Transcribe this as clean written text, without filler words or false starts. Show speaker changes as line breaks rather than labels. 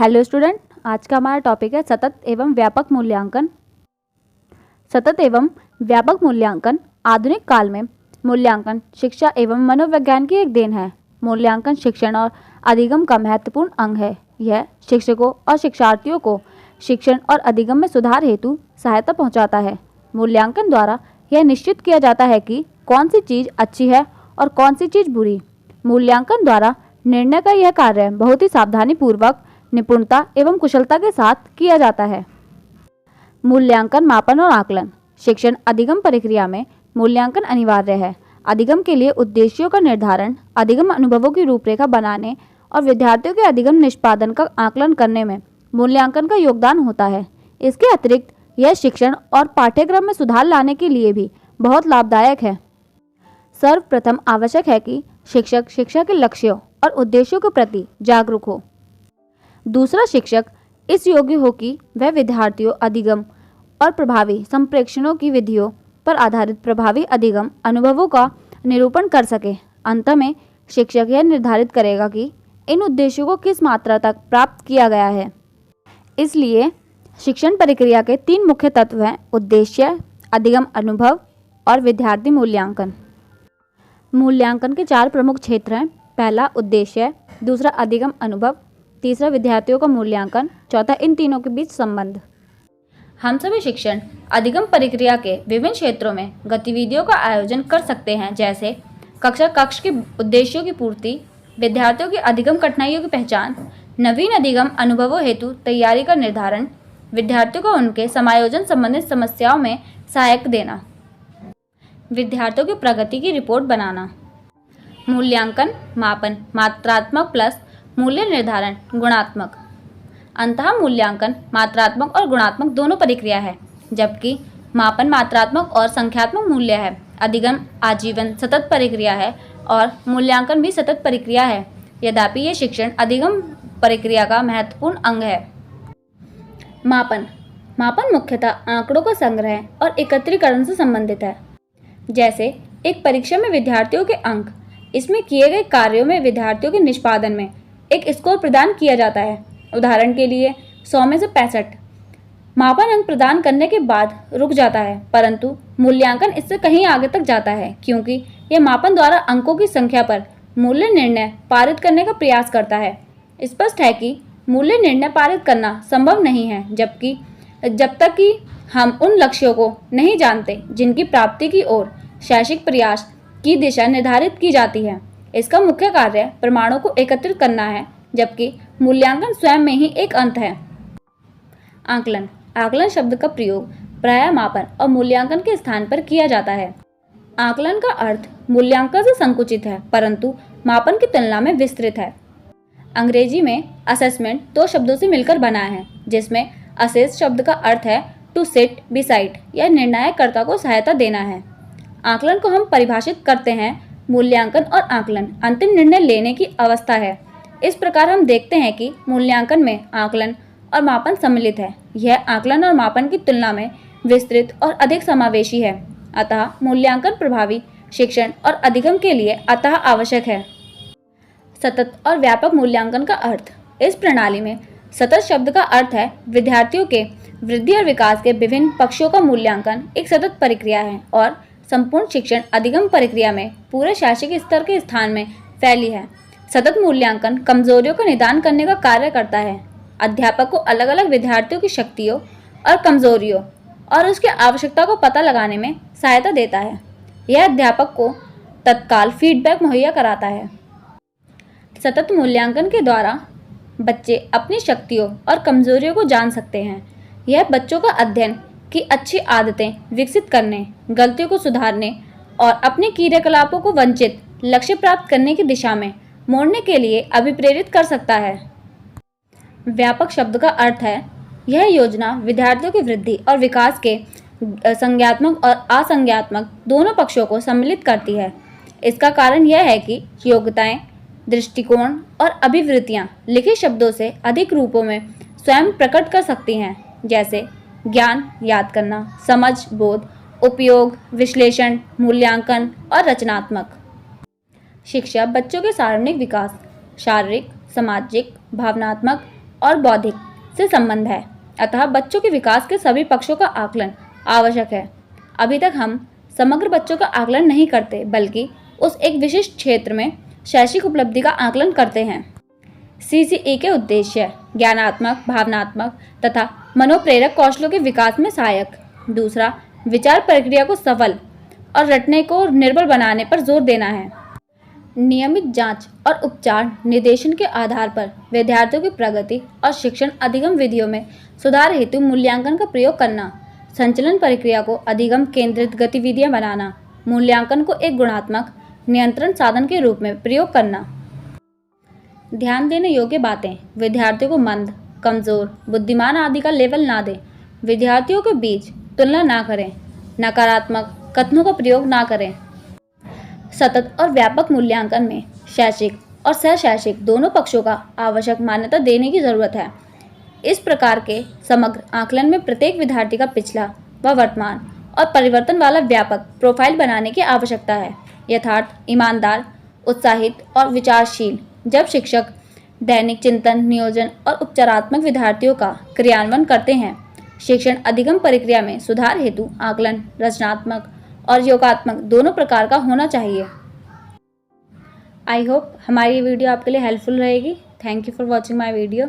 Hello student, आज का हमारा टॉपिक है सतत एवं व्यापक मूल्यांकन। सतत एवं व्यापक मूल्यांकन आधुनिक काल में मूल्यांकन शिक्षा एवं मनोविज्ञान की एक देन है। मूल्यांकन शिक्षण और अधिगम का महत्वपूर्ण अंग है। यह शिक्षकों और शिक्षार्थियों को शिक्षण और अधिगम में सुधार हेतु सहायता पहुंचाता है। मूल्यांकन द्वारा यह निश्चित किया जाता है कि कौन सी चीज़ अच्छी है और कौन सी चीज़ बुरी। मूल्यांकन द्वारा निर्णय का यह कार्य बहुत ही सावधानी पूर्वक, निपुणता एवं कुशलता के साथ किया जाता है। मूल्यांकन, मापन और आकलन। शिक्षण अधिगम प्रक्रिया में मूल्यांकन अनिवार्य है। अधिगम के लिए उद्देश्यों का निर्धारण, अधिगम अनुभवों की रूपरेखा बनाने और विद्यार्थियों के अधिगम निष्पादन का आकलन करने में मूल्यांकन का योगदान होता है। इसके अतिरिक्त यह शिक्षण और पाठ्यक्रम में सुधार लाने के लिए भी बहुत लाभदायक है। सर्वप्रथम आवश्यक है कि शिक्षक शिक्षा के लक्ष्यों और उद्देश्यों के प्रति जागरूक हो। दूसरा, शिक्षक इस योग्य हो कि वह विद्यार्थियों अधिगम और प्रभावी संप्रेषणों की विधियों पर आधारित प्रभावी अधिगम अनुभवों का निरूपण कर सके। अंत में शिक्षक यह निर्धारित करेगा कि इन उद्देश्यों को किस मात्रा तक प्राप्त किया गया है। इसलिए शिक्षण प्रक्रिया के 3 मुख्य तत्व हैं: उद्देश्य, अधिगम अनुभव और विद्यार्थी मूल्यांकन। मूल्यांकन के 4 प्रमुख क्षेत्र हैं। पहला उद्देश्य, दूसरा अधिगम अनुभव, तीसरा विद्यार्थियों का मूल्यांकन, चौथा इन तीनों के बीच संबंध। हम सभी शिक्षण अधिगम प्रक्रिया के विभिन्न क्षेत्रों में गतिविधियों का आयोजन कर सकते हैं, जैसे कक्ष के उद्देश्यों की पूर्ति, विद्यार्थियों की अधिगम कठिनाइयों की पहचान, नवीन अधिगम अनुभवों हेतु तैयारी का निर्धारण, विद्यार्थियों को उनके समायोजन संबंधित समस्याओं में सहायक देना, विद्यार्थियों की प्रगति की रिपोर्ट बनाना। मूल्यांकन, मापन मात्रात्मक प्लस मूल्य निर्धारण गुणात्मक। अंतः मूल्यांकन मात्रात्मक और गुणात्मक दोनों प्रक्रिया है, जबकि मापन मात्रात्मक और संख्यात्मक मूल्य है। अधिगम आजीवन सतत प्रक्रिया है और मूल्यांकन भी सतत प्रक्रिया है, यद्यपि ये शिक्षण अधिगम प्रक्रिया का महत्वपूर्ण अंग है। मापन मुख्यतः आंकड़ों का संग्रह और एकत्रीकरण से संबंधित है, जैसे एक परीक्षा में विद्यार्थियों के अंक। इसमें किए गए कार्यों में विद्यार्थियों के निष्पादन में एक स्कोर प्रदान किया जाता है। उदाहरण के लिए 100 में से 65 मापन अंक प्रदान करने के बाद रुक जाता है, परंतु मूल्यांकन इससे कहीं आगे तक जाता है, क्योंकि यह मापन द्वारा अंकों की संख्या पर मूल्य निर्णय पारित करने का प्रयास करता है। स्पष्ट है कि मूल्य निर्णय पारित करना संभव नहीं है जब तक कि हम उन लक्ष्यों को नहीं जानते जिनकी प्राप्ति की ओर शैक्षिक प्रयास की दिशा निर्धारित की जाती है। इसका मुख्य कार्य प्रमाणों को एकत्रित करना है, जबकि मूल्यांकन स्वयं में ही एक अंत है। आकलन शब्द का प्रयोग प्रायः मापन और मूल्यांकन के स्थान पर किया जाता है। आकलन का अर्थ मूल्यांकन से संकुचित है, परंतु मापन की तुलना में विस्तृत है। अंग्रेजी में असेसमेंट 2 शब्दों से मिलकर बना है, जिसमें असेस शब्द का अर्थ है टू सिट बिसाइड या निर्णयकर्ता को सहायता देना है। आकलन को हम परिभाषित करते हैं: मूल्यांकन और आकलन अंतिम निर्णय लेने की अवस्था है। इस प्रकार हम देखते हैं कि मूल्यांकन में आकलन और मापन सम्मिलित है। यह आकलन और मापन की तुलना में विस्तृत और अधिक समावेशी है। अतः मूल्यांकन प्रभावी शिक्षण और अधिगम के लिए अतः आवश्यक है। सतत और व्यापक मूल्यांकन का अर्थ। इस प्रणाली में सतत शब्द का अर्थ है विद्यार्थियों के वृद्धि और विकास के विभिन्न पक्षों का मूल्यांकन एक सतत प्रक्रिया है और संपूर्ण शिक्षण अधिगम प्रक्रिया में पूरे शैक्षिक स्तर के स्थान में फैली है। सतत मूल्यांकन कमजोरियों का निदान करने का कार्य करता है। अध्यापक को अलग अलग विद्यार्थियों की शक्तियों और कमजोरियों और उसकी आवश्यकता को पता लगाने में सहायता देता है। यह अध्यापक को तत्काल फीडबैक मुहैया कराता है। सतत मूल्यांकन के द्वारा बच्चे अपनी शक्तियों और कमजोरियों को जान सकते हैं। यह बच्चों का अध्ययन की अच्छी आदतें विकसित करने, गलतियों को सुधारने और अपने क्रियाकलापों को वांछित लक्ष्य प्राप्त करने की दिशा में मोड़ने के लिए अभिप्रेरित कर सकता है। व्यापक शब्द का अर्थ है यह योजना विद्यार्थियों की वृद्धि और विकास के संज्ञात्मक और असंज्ञात्मक दोनों पक्षों को सम्मिलित करती है। इसका कारण यह है कि योग्यताएं, दृष्टिकोण और अभिवृत्तियां लिखित शब्दों से अधिक रूपों में स्वयं प्रकट कर सकती हैं, जैसे ज्ञान याद करना, समझ, बोध, उपयोग, विश्लेषण, मूल्यांकन और रचनात्मक। शिक्षा बच्चों के सार्वजनिक विकास, शारीरिक, सामाजिक, भावनात्मक और बौद्धिक से संबंध है। अतः बच्चों के विकास के सभी पक्षों का आकलन आवश्यक है। अभी तक हम समग्र बच्चों का आकलन नहीं करते, बल्कि उस एक विशिष्ट क्षेत्र में शैक्षिक उपलब्धि का आकलन करते हैं। CCE के उद्देश्य ज्ञानात्मक, भावनात्मक तथा मनोप्रेरक कौशलों के विकास में सहायक। दूसरा, विचार प्रक्रिया को सफल और रटने को निर्बल बनाने पर जोर देना है। नियमित जांच और उपचार निर्देशन के आधार पर विद्यार्थियों की प्रगति और शिक्षण अधिगम विधियों में सुधार हेतु मूल्यांकन का प्रयोग करना। संचलन प्रक्रिया को अधिगम केंद्रित गतिविधियां बनाना। मूल्यांकन को एक गुणात्मक नियंत्रण साधन के रूप में प्रयोग करना। ध्यान देने योग्य बातें: विद्यार्थियों को मंद, कमजोर, बुद्धिमान आदि का लेवल ना दें। विद्यार्थियों के बीच तुलना ना करें। नकारात्मक कथनों का प्रयोग ना करें। सतत और व्यापक मूल्यांकन में शैक्षिक और सहशैक्षिक दोनों पक्षों का आवश्यक मान्यता देने की जरूरत है। इस प्रकार के समग्र आकलन में प्रत्येक विद्यार्थी का पिछला व वर्तमान और परिवर्तन वाला व्यापक प्रोफाइल बनाने की आवश्यकता है। यथार्थ, ईमानदार, उत्साहित और विचारशील। जब शिक्षक दैनिक चिंतन, नियोजन और उपचारात्मक विद्यार्थियों का क्रियान्वयन करते हैं, शिक्षण अधिगम प्रक्रिया में सुधार हेतु आकलन रचनात्मक और योगात्मक दोनों प्रकार का होना चाहिए। आई होप हमारी ये वीडियो आपके लिए हेल्पफुल रहेगी। Thank you for watching my video.